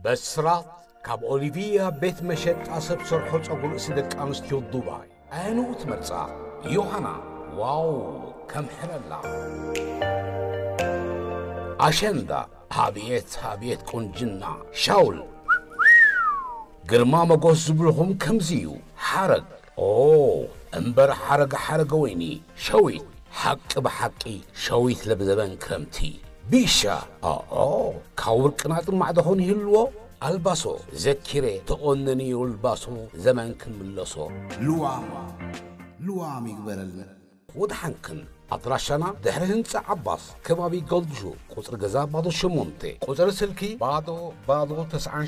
بسرات كاب أوليفيا بيت مشت أسب سرحوش أقول أسيدك أنستيو دبي أنو تمرسا يوهانا واو كم حللا أشندا هابيت كونجنا شاول قرما مقوس زبلهم كمزيو حرق انبر حرق ويني شويت حق بحقي شويت لبزبان كرمتي بيشا كاورك ناطر معدهون هلو الباسو ذكري تقنني الباسو زمان كملصو لوام يقبلنا ودحنكن أطرشنا دحرهن عباس كبابي قلجو قطر جزا بعضو شمونتي قطر سلكي بعضو 9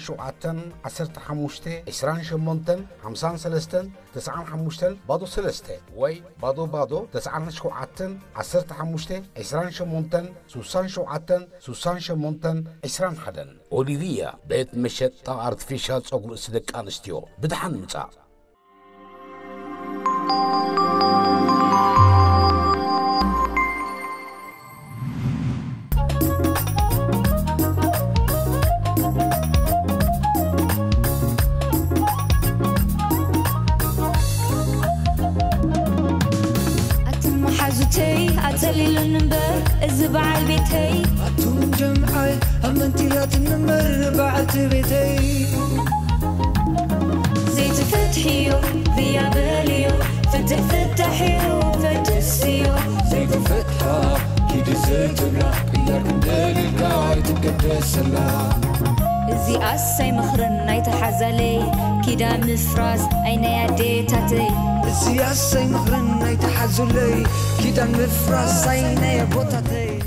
10 حموشتي 20 شمونتن 5 سلستن 9 حموشتن بعضو سلستي وي بعضو 9 10 حموشتي 20 شمونتن 6 شمونتن 20 حدن أوليفيا بيت مشت تا ارتفيشال صقر سدك انستيو بدحن مصا أتلي النمبر الزبع البيتي أتون جمعي أمنتيات النمبر بعت بيتي زيت فتحيو ذيا باليو فتحيو فتسيو زيت فتحة كيد زيتنا إياك ندالي قاعد تقدس الله زي أسي مخرن يتحزلي كيدا مفراس أين يدي تاتي السياسة مخرن يتحزلي كيدا مفراس أين يبوتاتي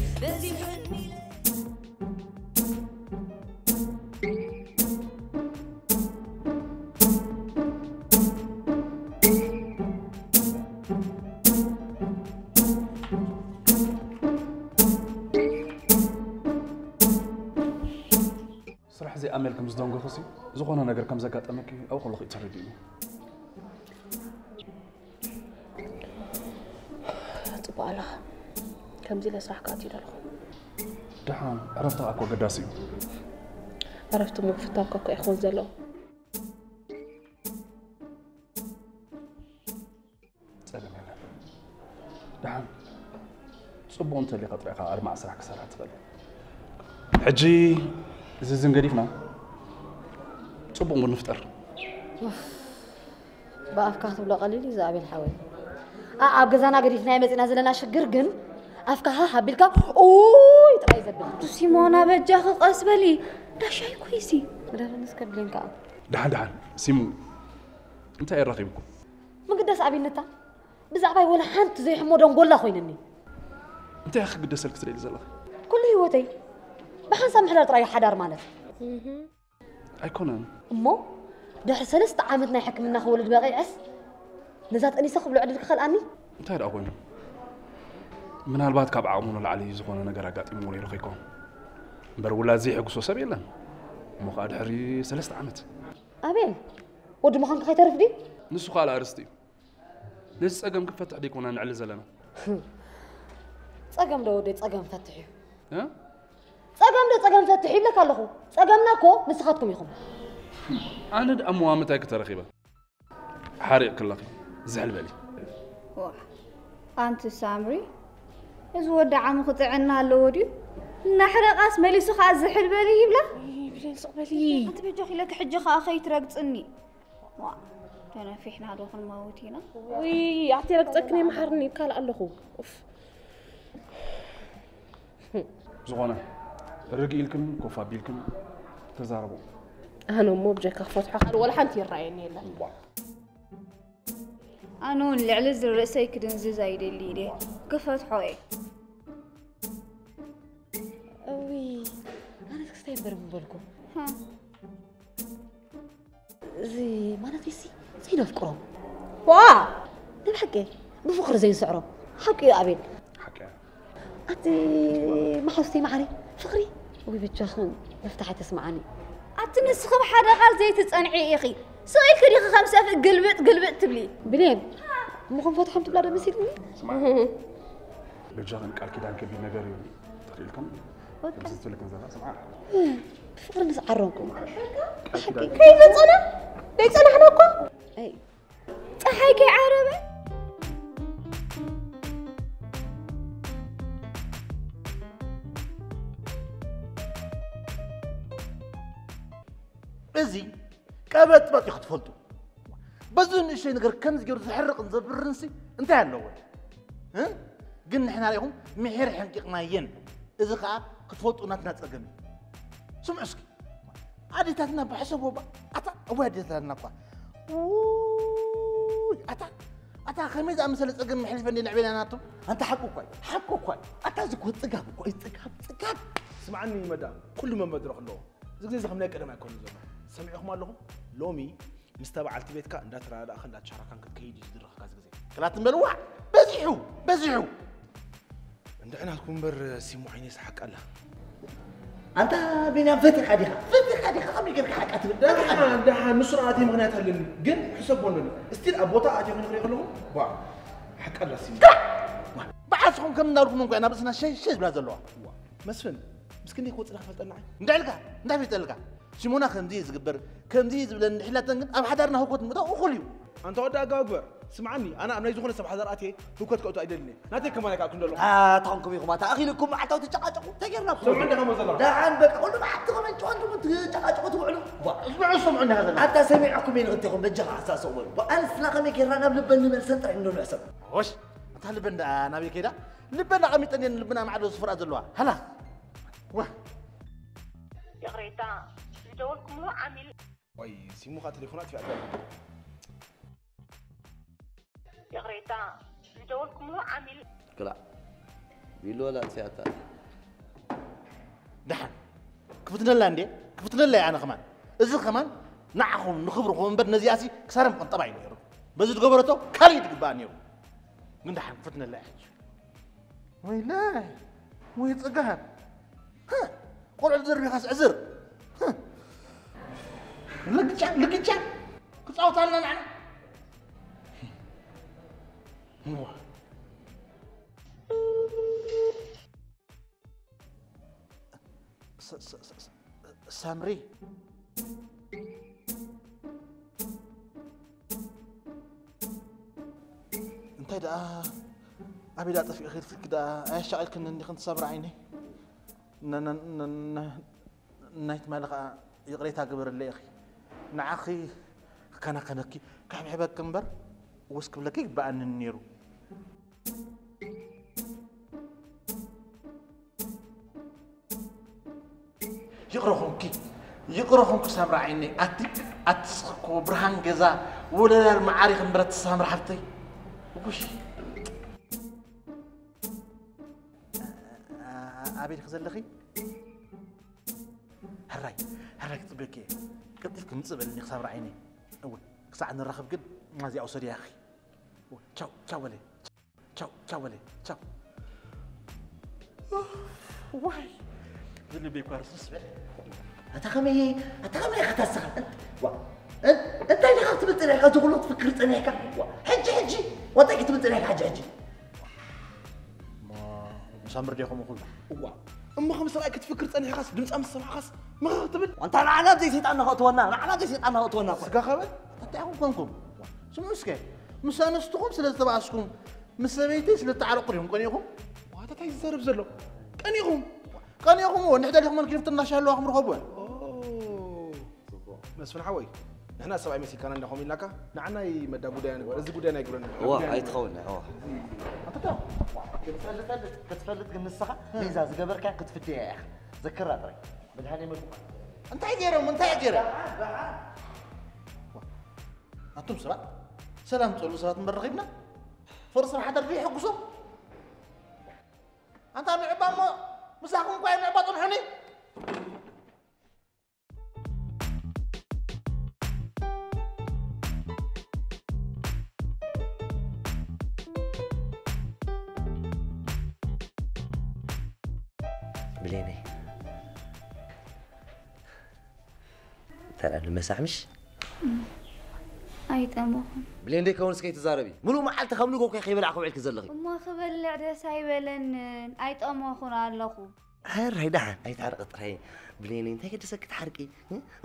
صراحة زي أمل كم زدون قصي زخونا نقدر كم زكاة أمكي أو خلق يترديني طبعا كم زي لسرح قاتي لهم دحان عرفت أكو قداسي عرفت مفتاقك أكو إخوان زلو سلام يلا دحان صبو أنت اللي قطريقة أرمع سرح كسرها تبل حجي زين قريفنا صبو نفطر بأفكار تبلغ قليل زابي الحوي أبغزنا قريفنا يمزنا زلنا شجرجن أفكارها حبيلك أوه ترى زبل سيمونا بجاخ قاسبلي ده شيء كويسي بدنا نسكب لينك دحان سيمو أنت أي رقيبكم ما قداس أبي نتا بزعبي ولا حنت زي حمودون قول لا خوينني أنت يا أخي قداس لك تريد زلك كل هوتي بحن سامح له تراي حدار مالك أيكونن أمو دحر 3 عامتنا يحكمنا خولد باقي عس نزات أني سخب لعدك خلاني أنت هذا أقول من هالبات كاب عمون العلي زخونا نجار قات إموري رخيكم برولاد زي حقوس سبيلا مقعد حري 3 عامت أبين ود ما خانك خيترف دي نسخ على أرستي لسه أقام كفتح ديك ونا نعلي زلنا صقم ده ودي صقم فتحي ها صقم فتحي لك الله صقمنا كو نسخاتكم يخم أنا أموامتك كترخيبة حريق كلك زعل بالي واه أنت سامري إذا ودع مقطعنا لودي نحرق أسمالي سخاء زحل بالي يبلا بلين صقبلي أنت بيجوخي لك حجة أخي ترقصني واه أنا فيحنا هذا الموتينا وي أعطي لك تكني محرني كلا الله أوف زغونا الرجيلكم كوفابيلكم تزاربوا أنا مو بجاك فتحة ولا حنتي الرأيني لا أنا اللي على زر رأسي كده زايد اللي ده كفت حوي أوي أنا تكستين برمبلكم ها زي ما نفسي زي نفكره واه ده بحكي بفخر زي سعره حكي يا أبين حكي أنت ما حستي معري فخري وبيتجاخن مفتاحي تسمعني أتنسخ بحدا قال زي تصنعي يا أخي سوي كريخ 5 في قلبت تبلي بلين مخم فتحهم تبلا دمسيتني اسمع بجاغن قال كده كبير نجار تقريبا كم بس لك نزل سمعها بفقر نسعرنكم كيف أنا؟ ليش أنا حناكو؟ أي صحيك يا عربي ازي كابت ما تخطفلتو بزن الشيء نقدر كنز جرد تحرق نزبر نسي انت هالأول ها قلنا احنا عليهم محير حنقنا ين اذا قاعد كتفوت وناتنا تقمي سمع اسكي عادي تاتنا بحسب اتا وادي تاتنا اتا خميس امثل تقم حلف اني لعبين اناتو انت حقو كوي اتا زكو تقاب كوي تقاب اسمعني مدام كل ما مدرخ له زي خمنا قدام يكون زمان سمعكم لهم لومي مستبعلت بيتك اندا ترى لا خلات شراكان كيدي يدرخ كاز غزي كلات ملوع بزحو عند انا لكم بر سيمو عيني سحق الله انت بينا فتح حديقه خمي كيف حق اتبدا ده مسرعتي مغنيات هلني جن حسبون استيل ابوتا اجي نغري لهم با حق الله سيمو بعثهم كم ناركم نقعنا بسنا شيء بلا زلوا مسفن مسكين يكون صلاح فلتنا ندعلك سيمونا كمدي زغبر كمدي زبلن حلاتن اب حدرنا هوكت متو اخليو انت ودا غاغبر سمعني انا امني زخونه سب حضراتي هوكت كوتو ايدلني ناتي كمان كاكو ندلو تونكم يكم تا اخيلكم معتو تشقاقوا تغيرنا سمعنا كما زلا دعان بك كل ما حدكم انتو انتم تشقاقوا تقولوا اسمعوا سمعنا هذا حتى سمعكم من غتكم بجها اساس اول والف لا كم كيرانا بلبن من سنتر انه نحسب وش انت لبن انا بي كده لبن قميطني لبنا مع الصفر ازلوا هلا واه يا غريتا جدولكم عامل وي سيمو خا تليفونات في عدل يا غريتا جدولكم عامل كلا بيلو لا تياتر دحن كفتنا لاندي كفتنا لا انا كمان اذا كمان نعهم نخبركم بد نزياسي كسرم كن طبعي نيرو بزيد غبرتو كاري تقبانيو من دحن كفتنا لا وي لا وي صقها ها قول عذر خاص عذر ها لقيتش كتصوت لنا معنا سامري انت دا ابي دا طفي اخير في كده ايش شغلك اني كنت صابر عيني نايت مالك يقريتها قبر اللي اخي نعاخي كنكي كعب حبك كمبر وسكب لك بقى النيرو يقرأهم كسامر عيني أتسقو برهان جزا ولا المعارك مبرت السامر حفتي وش أبي خزل لخي هراي تبكي كيف كنت بلني خسامر عيني أول ساعة نرخب قد ما زي أوصل يا أخي تشاو ولي واي اللي بيكارس السبع أتخمي ختصر أنت اللي خاطب تنحك تقول تفكر تنحك حجي وطيك تبتنحك حجي ما مسامر ليكم كلها اما خمس رايك تفكر تنحك خاص دمص ام السمع خاص ما خاطبل وانت على زي سيطان خطونا سكا خبل تعرفوا كونكم سمعوا سكا مسانستكم سلا تبعسكم مساميتي سلا تعرقوا كونيكم وهذا تيزرب زلو كانيكم هو نحتاج لهم كيف تناشا له امر خبوا مسفن حوي نحن سبعي مسي كان عندهم لك نعنا يمدا بودان ازي بودان يقولون هو ايتخونا هو انت كتفلت قنصها ميزا زقبرك كتفتي يا اخي ذكرها ترى بالهاني ملكم انت عجيرهم انتم سلام تقولوا صلاه مرغبنا فرصه حدا الريح قصو انت لعبه مساكم كوين لعبه طمحني بليني ترى المساح مش أيتمهم بلين دي كون سكيت زاربي منو معلت خملو كي خيبل عقب عليك زلخي ما خبل العدس هايبلن أيتمهم على لخو هاي دحان أي تعرق طرحي بليني أنت كده سكت حرقي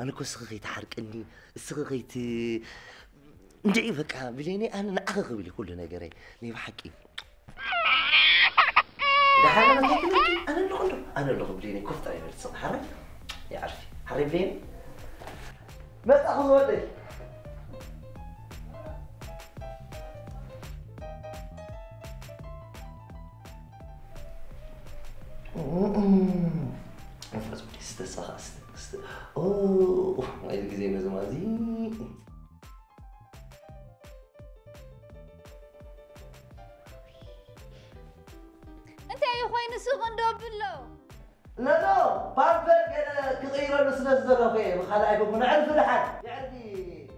أنا كل سخي تحرقني السخي ندعي بقى بليني أنا نأخذ بلي كل نجاري ني بحكي دحان أنا اللي بليني كفت أي برتص حرق يا عارفي حري بليني ما تأخذ ودي نفرز بدي استساخ اوه ما يدري زي زمازي انت يا خوين السوق ندوبلو لا باربر كغير له سنة زرافة وخلاص يكون نعرف لحد يعني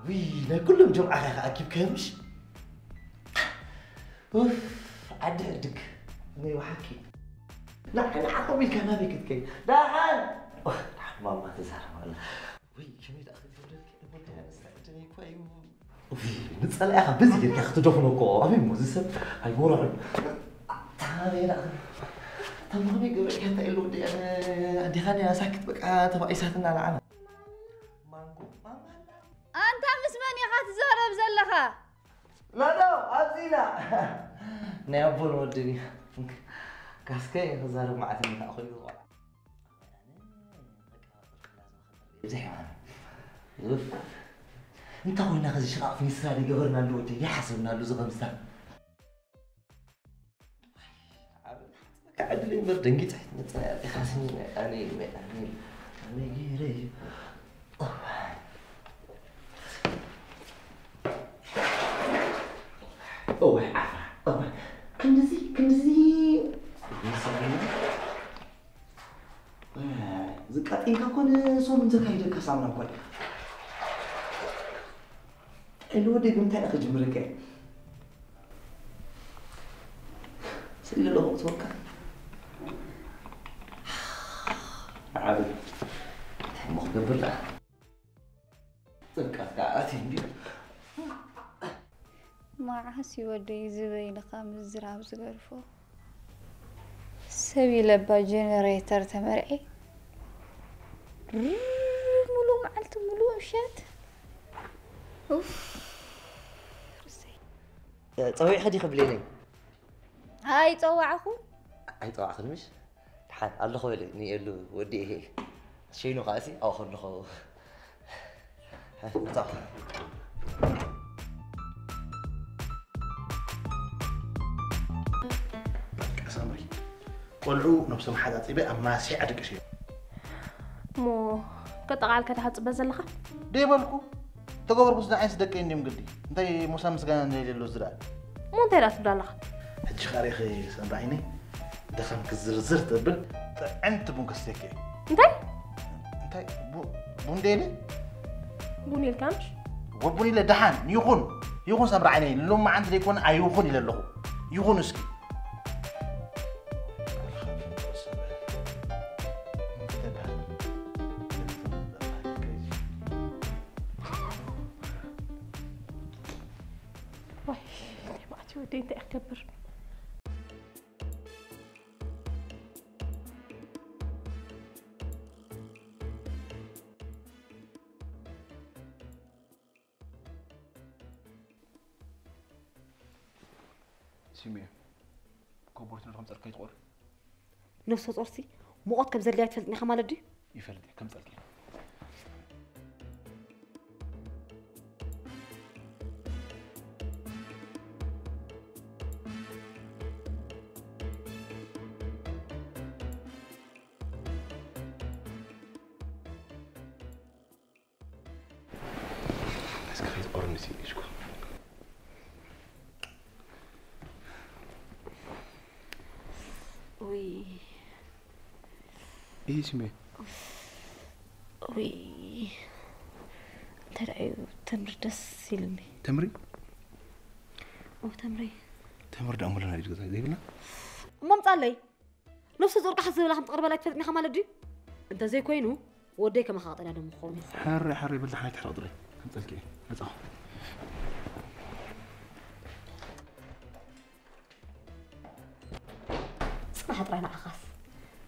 وي كلهم جمعة أكيد كمش اوف عدك ني وحكي لا انا عقبي كمان بك كي دحان ماما تزهر والله وي شنو تاخذ ولدك انا استعجلني كوي نتصل اخ بزي تاخذ دفنكو ابي موزسب هاي مورا تعالي لا تمامي قبل كانت له دي انا عندي خاني ساكت بقى تبقى ساعتنا لعنا مانكو ماما انت مسمني خاتزارب زلخه لا أزينا نابون ودني كاسكي خزار معتني أخوي وقع زي ما أنت وين أخذ شراء في سالي قبرنا اللوتي يحسبنا له زغم سام قاعد لي بردنجي تحت نتنا خاصني أنا جيري أوه كنزي زكاتين كون صوم زكايد كسامنا كون الودي قمت أنا خجمرك سيل له صورك عابد مخبر لا زكات قاعدين ما حسي ودي زبين قام الزراب زقرفو سوي لبا جنريتر تمرعي ملو معلت ملو مشات اوف طوي حد يخبليني هاي طوعكم هاي طوعكم مش حد الله خوي ني له ودي هيك شينو قاسي او خلو خو ها سامري قلعو نفسهم حدا طيبه اما سيعدك شيء مو كتقال كده حصبه زلخه ديبلكو تقبر بس عايز دقي اني مقدي انت موسى مسكان اللي له زرع مو انت راس بدلخه حج خاريخي سامعيني دخل كزرزر تبل انت بونكستيكي انت بونديلي بوني الكامش وبوني لدحان يخون سامعيني لما عندي يكون ايخون الى اللغو يخون اسكي انت اكبر سيمي كوبورتنا كم تلقى يتقول نفس صورتي مقط كم زليات فلتني خمال دي يفلت كم تلقى وي ايه سمي وي ترى تمر دس يلمي تمري او تمري تمر ده امرنا يجي زي بنا مام صالي نفس زرق حسب لهم تقرب لك فتني خمال دي انت زي كوينو وديك ما خاطر انا مخومي حري بالله حيت حاضري كم تلقى نصح حطرينا عخاس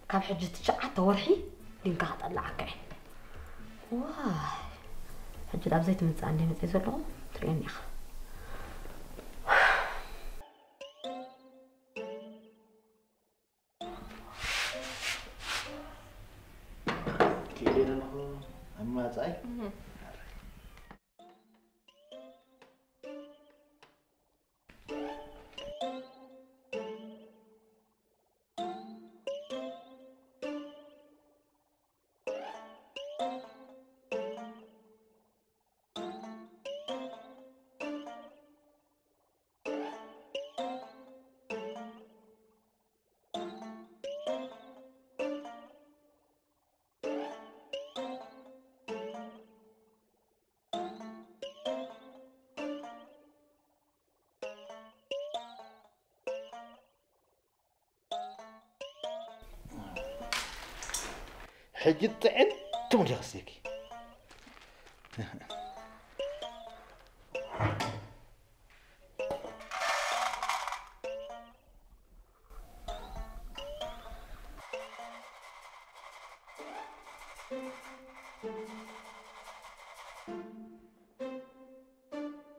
كاب حجة تشعة تورحي لينك هطلعك واه حجة داب زيت من عندي من زيت لهم تريني أخ كيلين الخو أما زاي حجت عد تمر يغسيكي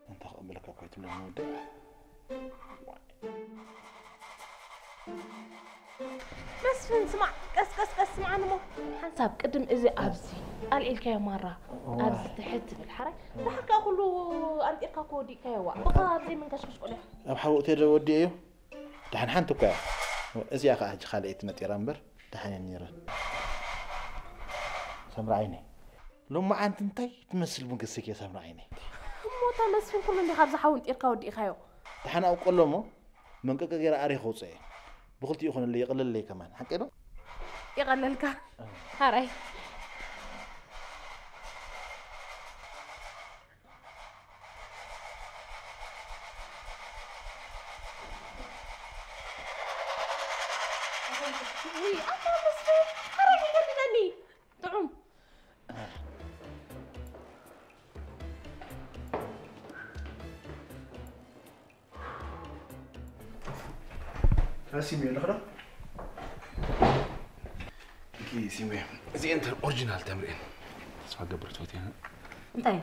انت قبلك كويت من المودة مسفن سمع قس معنا مو حساب قدم إذا أبزي قال إلك يا مرة أبزي تحت بالحرك بحكا كله أنت إلك كودي كيوا بقى زي من كشمش قولي أب حاول تيجي ودي أيوه دحين حنتو كا إزي أخا حج خالقتنا تيرامبر دحين النيرة سمر عيني لو ما أنت انتي تمثل بنقصك يا سمر عيني موتا مسفن كله اللي خابز حاول إلك ودي كيوا دحين أقول لهم من كذا غير أري خوصي بقولتي يخون اللي يقلل لي كمان حكي له يقللك هاي وي أنا مسفن حركي كدناني طعم سيمي الأخرى كي سيمي زي أنت الأوريجينال تمرين اسمع قبرت فوتي ها انتي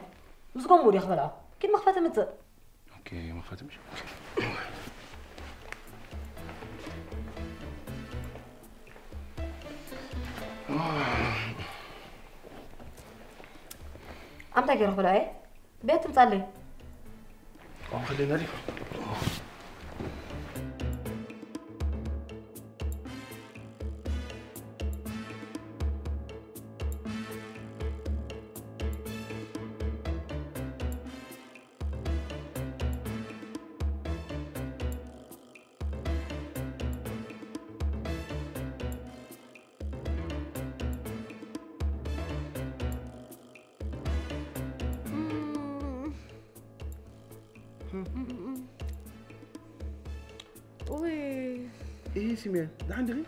مسكون مودي خبلعه كيف مخفاتة متزل اوكي ما فاتمش عم تاكي روح بلا ايه بيت مصلي خلينا لي وي إيه سيمي ده عندي غير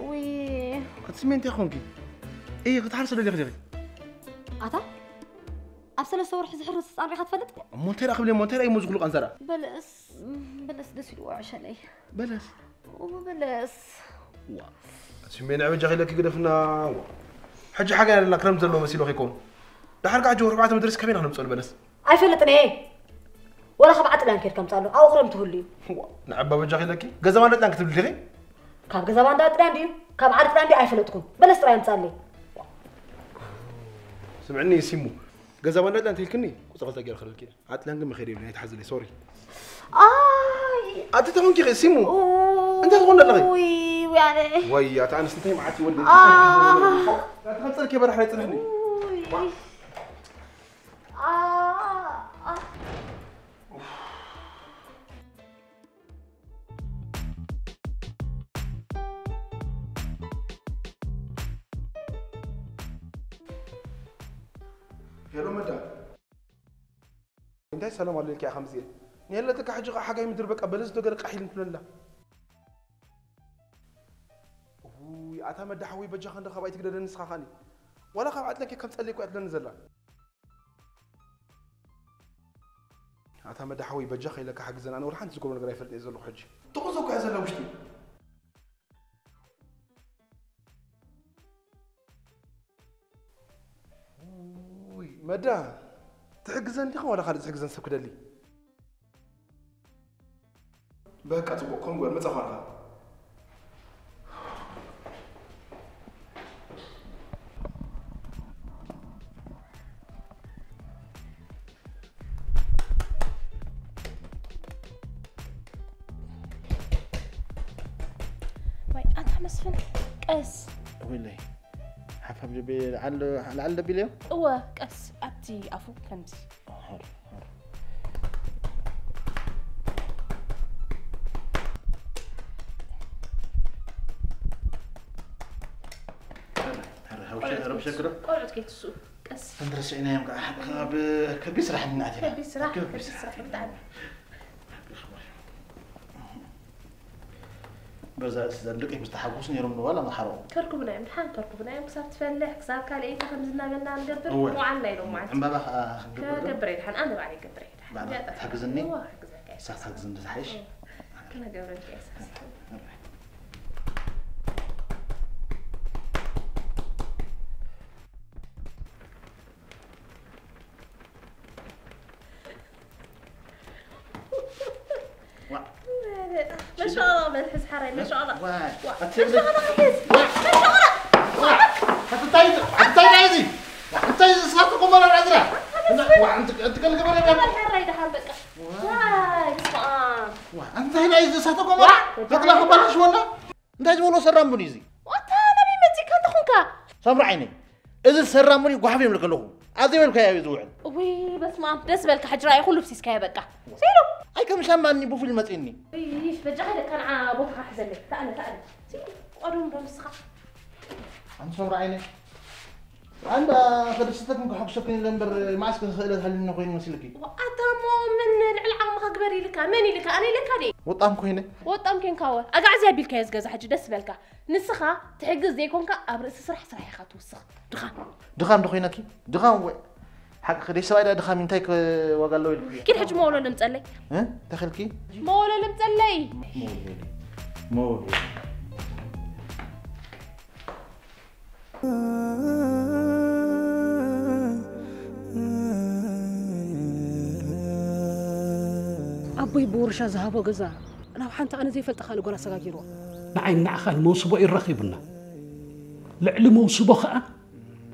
وي قد سمي أنت يا أخونكي إيه قد حرص اللي غيري عطا أبسل الصور حز حرص أنا ريحة فلت مونتير قبل مونتير أي مزغلق أنزرع بلس دس الوعش علي بلس وبلس سمي نعم جاي لك قدفنا حاجة حاجة لك رمز له مسيلو خيكون ده حرقة جو 4 مدرس كمين أنا مسؤول بلس أي فلتني إيه ولا خبعت لانكير كم صار أو خرمته لي نعم بابا جاي لك جزمان لك تكتب لي كاب جزمان ده تراندي كاب عارف تراندي أي فلتكم بلس تراند صار لي سمعني سيمو جزمان لك أنت الكني وصلت أجر خلك كده عاد لانك مخيري من يتحزلي سوري أنت تهون كي سيمو أنت تقول لنا وي يعني ويا تعال سنتين معك ولدي لا تخلص كيف راح يطلعني يا مدام انت السلام عليك يا خمسين يلا تك حاجه يمدر بك بلز دغر قحيل نتللا وي اتا مدحوي بجا خند خبايت كده نسخه خاني ولا خبعت لك كم تصلي كو اتلن زلا أتا مدحوي بجخ إلك حق زنا أنا ورحان تزقوا من غير يفلت إزلو حج تقصوا كأزل لو وشتي وي مدى تحجزن دي ولا خالد تحجزن سب كدلي بقى تبقون قول متى خالد مسفن قس ويلي حفظ جبي لعل بيليو هو قس أبتي أفو كنتي هلا شكرا قرعت كي تسوق قس ندرس عينيهم كبيس راح من عندنا كبيس راح بتعب بزاف صدق مستحقوس نيرم ولا ما حرام كركبنا امتحان كركبنا يوم صار تفلح كساب قال ايه خمسنا قلنا نقبر وعنا يوم معك ما بقى كقبر يدحن انا بعد قبر بعد تحجزني هو حجزك صح تحجزني تحيش كنا قبرك اساس ما شاء الله بنحس حري ما شاء الله ما شاء الله بنحس ما شاء الله حتى عايزي حتى صلاتكم مرة العذراء انت قال قبل ما الحري ده حبك واي اسمع انت هنا عايز صلاتكم مرة تطلع خبرش ولا انت عايز ولو سرام بنيزي وانت نبي متي كنت خونك سمر عيني اذا سرام بني وحفي يملك له عظيم لك يا يزوعل وي بس ما دس بالك حجراي كله بسيس كاي بقى سيرو اي كم شماني بو في المتئني ايش بجحد كان ابوك احزن لك تعال سيرو قرون بمسخه عن سمر عيني عند فدرستك ممكن حق شكل لمبر معسك خيلت هل انه كوين مسلكي واتمو من العلعه ما كبري لك ماني لك انا لك هذه وطام كوينه وطام كين كاور اقعد زي بالكاس غزا حج دس بالك نسخه تحجز زيكونك ابرس سرح خات وسخ دخان دخينكي دخان و حق خدي سوايدا دخان من تايك وقالو كي حج مولو لمصلي ها دخلكي مولو لمصلي مولو أبوي بورشة ذهبوا جزا أنا وحنت أنا زي فلت خالق ولا سجاجيرو نعين نعخل موسبه الرخيبنا لعل موسبه خا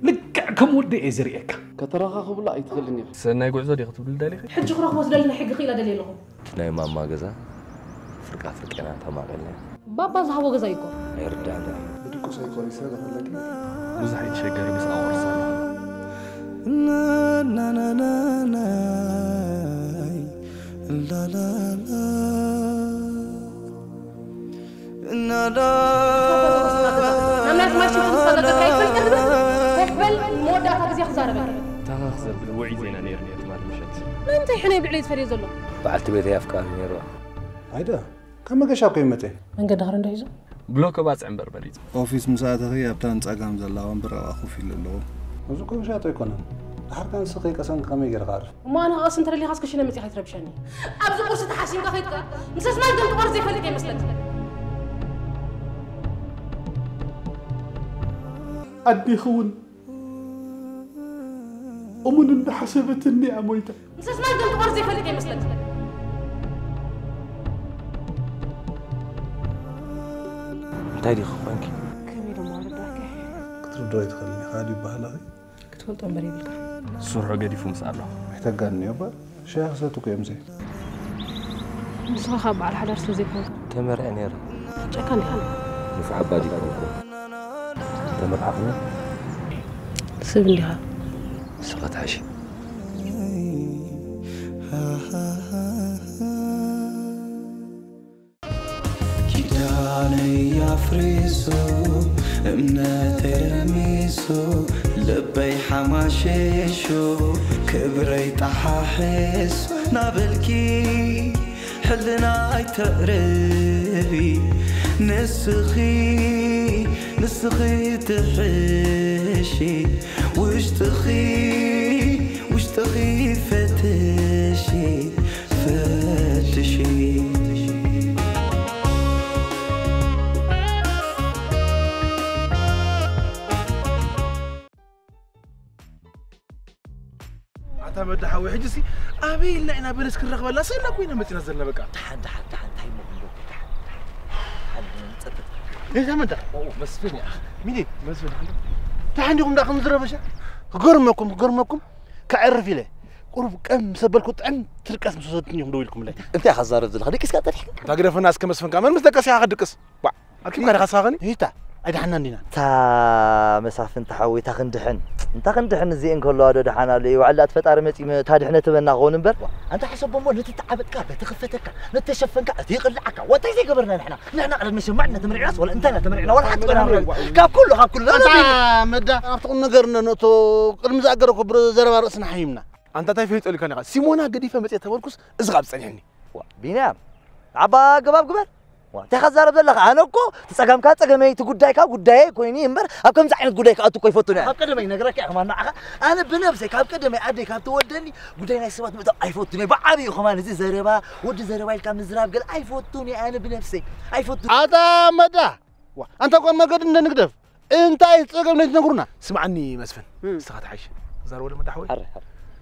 لك كم ودي إزريك كترخا خبلا يتخلني سنة يقول زودي خطب الدليل حج خرق وصل لنا حق خيلا دليلهم ناي ماما جزا فرقة أنا تما قلنا بابا ذهبوا جزا يكون يردعنا بدكوا سيكون يسرق لكن مزحي شجري بس أول سنة لا لا لا لا لا لا لا لا نمناس ما شوف صدقك كيف تقبل مودعك زي خسارة بك تخسر بالوعي زين نير ما مشت ما انت حنا بعيد فريز له بعت بيتي أفكار نيروا هيدا كم جاش قيمته من قد هرن دايزو بلوك باس عمبر بريد اوفيس مساعده هي ابتان صقام زلاون برا اخو في له وزكو شاتو يكون حركان سقي قسن كم يجر غار وما انا اصلا ترى اللي خاصك شنو متي حيتربشني ابز قرص تحاسين كخيتك مسس ما قلت قرص يفلك يمسلك أدي خون أمن إن حسبت إني أمويته مسس ما قلت قرص يفلك يمسلك تايدي خوانك كميرو ما رداك كتر دويت خليني خالي بهلاغي كتقول طنبري بالك سرعة قدي في مسألة محتاج أني يبا شيخ ساتوك يمزي مصخ خاب على حدا رسل زي كون تمر عنير شكاني حالا نفع عبادي كونكو تمر عقنا سيب ليها سقط عشي كيداني يفريسو امنتي رميسو لبي حماشيشو كبري طحاحس نابلكي حلنا تقربي نسخي تحشي وش تخي فتشي عتا مدحوي حجسي أبي لنا إنا بلس كرقبة لا سينا كوينا متنا زلنا بقى تحن هاي مو ليش عم انت؟ مسفن يا اخي مين مسفن تحندكم داخل مزربشة قرمكم كعرف له قرب كم سبلكم طعم ترقص مسوتني يوم دويلكم له انت يا خزار ذل خليك اسكت تضحك تقرف الناس كمسفن كمان مزدقس يا خدقس وا اكيد كان خساغني هيتا ايد حنانينا تا مسافن تحوي تخندحن انت خندحن زين كله هذا دحنا لي وعلات فطار متي تادحنا تبنا غون امبر انت حسب بمو نتتعبتك بتخفتك نتشفنك تيقلعك وانت زي قبرنا نحنا على المشي معنا تمرع راس ولا انت تمرعنا ولا حتى كاب كله انت مدا افتقوا نغرنا نتو قدم زاغركم بر زربا راسنا حيمنا انت تفيت لي كان سيمونا قديفه متي تبركس ازغاب صنعني بينام عبا قباب قبر تخزر بلخ انا اكو تصقمكا تصقمي تغدايكا غداي كويني امبر ابكم زعينت غدايكا اتو كيفوتوني اب قدمي نغرك يا خمان انا بنفسي كاب قدمي ادي كاب تولدني غداينا سبات متو ايفوتوني بعبي خمان زي زربا ود زربا الكام نزراب قال ايفوتوني انا بنفسي ايفوتوني هذا مدى انت قول ما قد نقدف انت ايتصقمني تنغرنا سمعني مسفن استغات عايش زار ولا مدحوي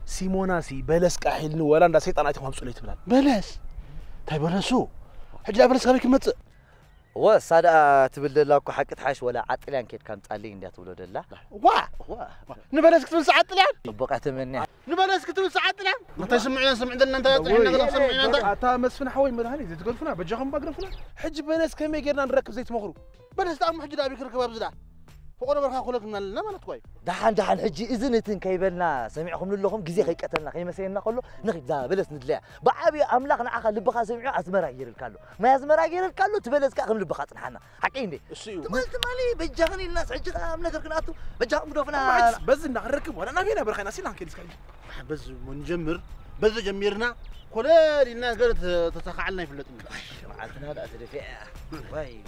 سيمونا سي بلس كحيل ولا اندا سيطانات هم صليت بلان بلس تاي بلسو حجي بلس كابيك مت هو صدا تبل لك حق تحاش ولا عطلان كيد كان صالي اندي تبلو دلا وا نبلس كتبل ساعه طلعان طبقت مني نبلس كتبل ساعه طلعان انت سمعنا سمعنا انت طلعنا سمعنا انت اتا مسفن حوي مدهني زي تقولفنا بجاهم بقرفنا حج بلس كمي غيرنا نركب زيت مخرو بلس تاع حج دابي كركب ابزدا فقنا برخا خلقنا لنا ما نتكوي دحان حجي اذنتن كيبلنا سمعكم لكم غزي خيقتلنا خيمسينا كله نخي ذا بلس ندلع بعبي املاخنا عخ لبخا سمعوا ازمرا يرلكالو ما ازمرا يرلكالو تبلس كاخم لبخا صنحنا حقي اندي مالت مالي بجاغني الناس حجي ام نغير كناتو بجاهم دوفنا بس نركب ولا نبينا برخينا سينا كيدس كاي بس منجمر بس جميرنا كل الناس قالت تتخعلنا يفلتنا معلتنا هذا تدفع واي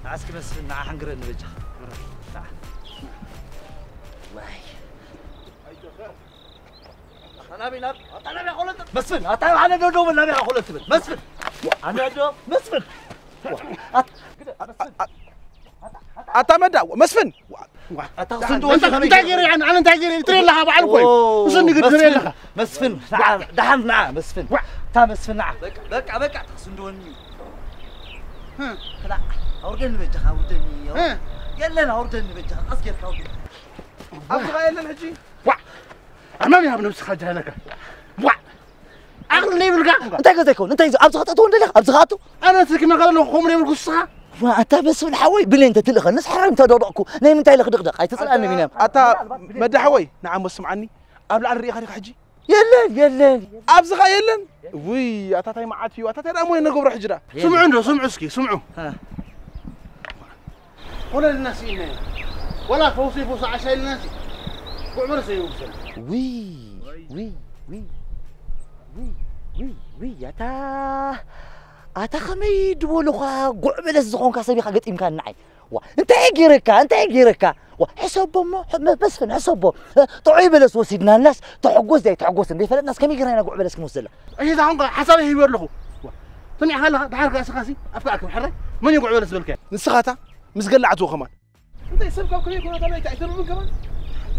عسك بس مع حنقر الوجه واي انا بينار انا بقول انت مسفن انا دوم انا بقول انت مسفن انا دوم مسفن اتمدى مسفن انت تاجر يعني انا تاجر تري لها بعل كوي وصلني قد تري لها مسفن نعم دحم نعم مسفن تا مسفن نعم بقى تخسندوني ها لا أوردني بيجها أوردني يلا أوردني بيجها أسكر كاودي أبغى يلا الحجي أنا ما يهمني بس خرجها لك أغلى من القاعدة أنت كذا يكون أنت أبزخاتو ولا لا أبزخاتو أنا سكي ما قال له خمري من القصة ما أنت بس من حوي بلي أنت تلخ الناس حرام تدركوا نايم أنت يلخ دغدغ هاي تسأل أنا مين أتا مدى حوي نعم اسمعني قبل عن الريخ خليك حجي يلا أبزخا يلا وي أتا تاي معات فيو أتا تاي أموي نقبر حجرة سمعوا سكي سمعوا ولا الناس هنا ولا فوصي فوص عشان الناس وعمر سيوصل وي أتا خميد ولوخا قعبل الزخون كاسبي خاقت إمكان نعي انت يجيرك وحسب بس فين حسب طعيب لس وسيدنا الناس تعقوس دي فلت الناس كم يقرينا قعبل لس كموسلا اي ذا عنق حسابي يور له سمع هلا دحرك اسخاسي افكاكم حره من يقعبل لس بالك نسخاتا مسقلعتو كمان انت يسبك كل يكون هذا يتعثر من كمان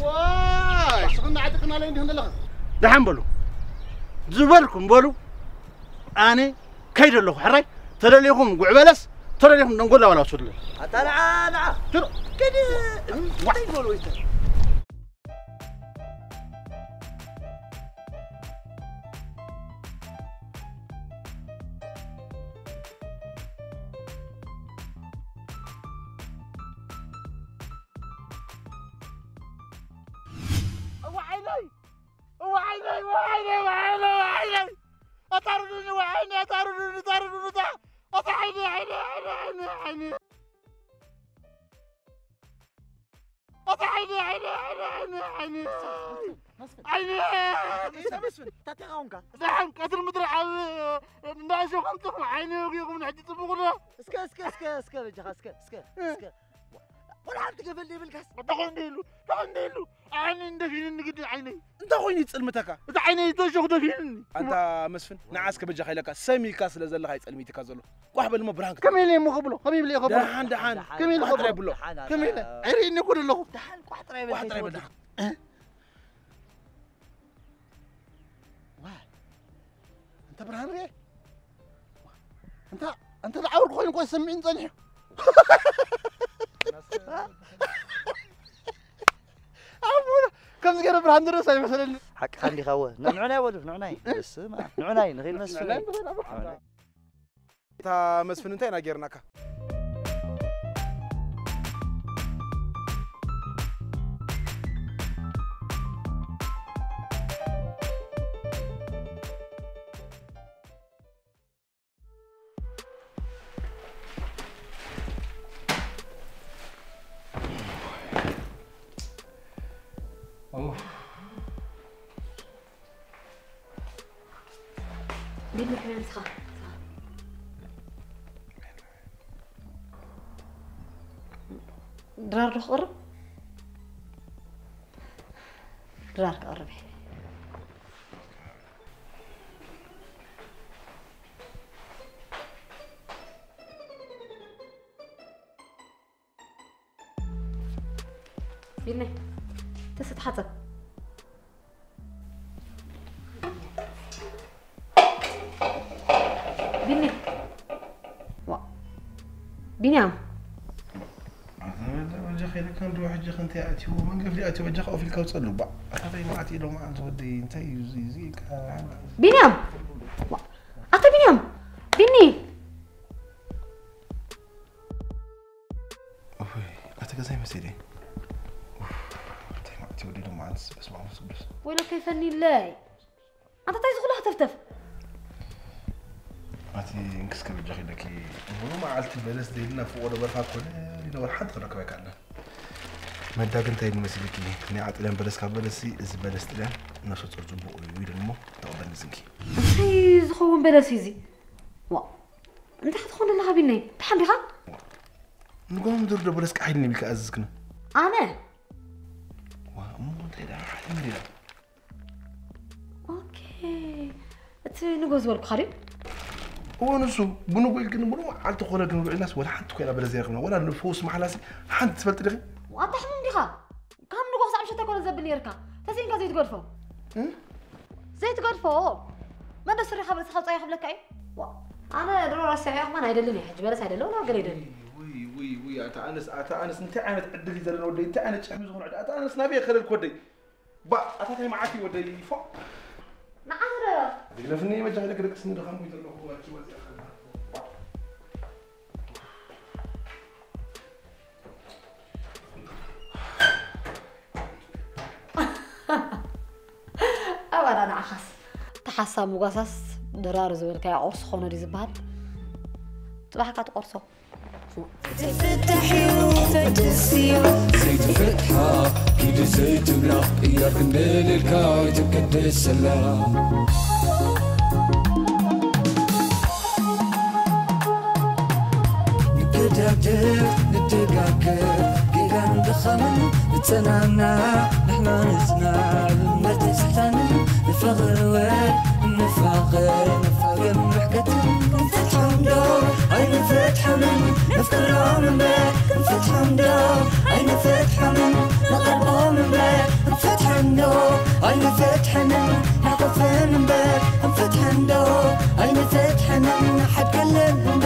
واي شغلنا عتقنا لين هنا لغ دحن بلو زبركم بلو اني كيد له حري ترى لكم قعبلس ترى لكم نقول لا ولا وصل له تعال ترى كده وين بقولوا انت وعيني أطردني وعيني أطردني عيني عيني مسفن تاتيغونكا زحم كثر مدرع ناشو خلطهم عيني ويقوم نحدي تبغنا اسكا بجها اسكا ولا عم تقبلني بالكاس تغنديلو عيني ندفين نقد عيني انت خويني تسلمتك انت عيني توشخ دفين انت مسفن نعاسك بجا خيلك سامي كاس لزل هاي تسلميتك زلو واحد بالما برهان كميلي مو قبلو كميلي قبلو دحان كميلي قبلو بلو كميلي عيني كل له دحان واحد راي بدحان انت برهان غير انت العور خوين كويس سمعين صنيح عمونا كم زغير برهان درس اي مثلا حق خلي خوه نعناي ولف نعناي بس ما نعناي نغير مسفن انت مسفن انت انا غيرناك بيني كمان صح درار قرب درار قرب بيني تستحطك بيني بينام وجه خير كان روح جخ انت اتي هو من قبل اتي وجه في الكوثر لبا اخذي ما اتي لو ما تودي انت زيك بينام اعطي بينام بيني اوه اتك زي ما سيدي انت ما تودي لو ما بس ما بس ولا كيفني الله انت تايز تفتف اتي انكس كم جخ لك هو ما عالت البلس دي لنا فوق ولا برفع كل لو حد خلك بك عندنا ما داك انت المسلك ني عطلان بلس كبلسي از بلس طلع نفس ترجمو ويدمو تقبل نزنكي اي زخون بلسيزي وا انت حتخون لها بيني تحبيها نقوم ندور بلس كحيلني بك ازكنا انا وامو انت لا حلمي لا اوكي نقوز ورك خريب هو نسو بنو يمكن بنو عالت خولك نقول الناس ولا حد كيلا بلا زيرنا ولا النفوس محلاسي حد تفلت لي وانت حمم ديخا كم نقوز عم شتا كون زبل يركا تسين كازيت غرفو زيت غرفو ما دسري خبر خلصاي خبلك اي انا ضروري ساعه ما هيدلني حج بلا ساعه لو لا قريدني وي اتانس انت عينت عدلي زلنا ودي انت عينت شحم زغون اتانس نبي خلل كودي با اتاي معاتي ودي فو نعم لفني ما جاي لك ديك سن دخل ميت له هو كي وزي أولا أنا أخص تحسب مقصص درار زويل كي عرس خونه دي زباد تبحك تقرصه تفتحي وتفتسي زيت فتحة كيد زيت بلا إياك ندير الكاي تبكد السلام نتدردر نتقاكر كيدا ندخمن نتنانا نحنا نزنا نتسحتن نفغر وين نفغر محكة نفتح مدور عين فتح من نفتر من بيت نفتح مدور عين فتح من نقرب من بيت نفتح مدور عين فتح من نعطف من بيت نفتح مدور عين فتح من حد كلم